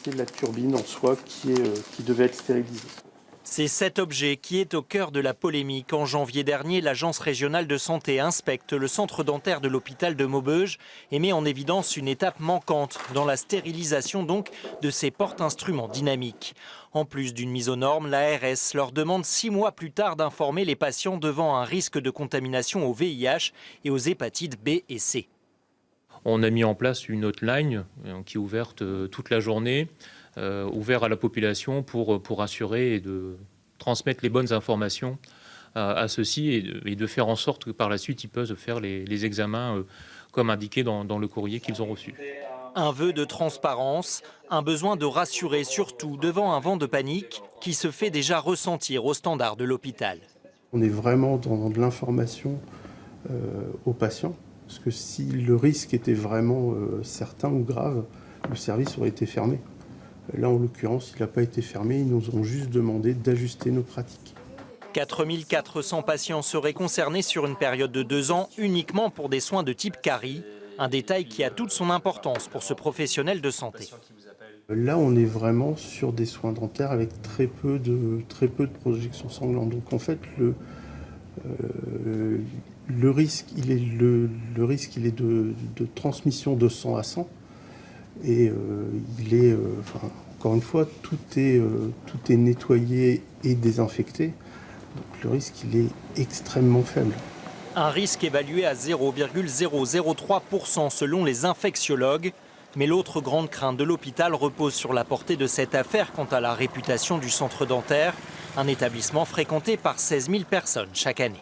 c'est la turbine en soi qui devait être stérilisée. C'est cet objet qui est au cœur de la polémique. En janvier dernier, l'Agence régionale de santé inspecte le centre dentaire de l'hôpital de Maubeuge et met en évidence une étape manquante dans la stérilisation donc de ces porte-instruments dynamiques. En plus d'une mise aux normes, l'ARS leur demande 6 mois plus tard d'informer les patients devant un risque de contamination au VIH et aux hépatites B et C. On a mis en place une hotline qui est ouverte toute la journée, ouverte à la population pour assurer et de transmettre les bonnes informations à ceux-ci et de faire en sorte que par la suite ils peuvent faire les examens comme indiqué dans le courrier qu'ils ont reçu. Un vœu de transparence, un besoin de rassurer surtout devant un vent de panique qui se fait déjà ressentir au standard de l'hôpital. On est vraiment dans de l'information aux patients. Parce que si le risque était vraiment certain ou grave, le service aurait été fermé. Là, en l'occurrence, il n'a pas été fermé. Ils nous ont juste demandé d'ajuster nos pratiques. 4400 patients seraient concernés sur une période de 2 ans uniquement pour des soins de type carie. Un détail qui a toute son importance pour ce professionnel de santé. Là, on est vraiment sur des soins dentaires avec très peu de projections sanglantes. Donc en fait, le risque, il est de transmission de sang à sang. Et encore une fois, tout est nettoyé et désinfecté. Donc le risque, il est extrêmement faible. Un risque évalué à 0,003% selon les infectiologues. Mais l'autre grande crainte de l'hôpital repose sur la portée de cette affaire quant à la réputation du centre dentaire, un établissement fréquenté par 16 000 personnes chaque année.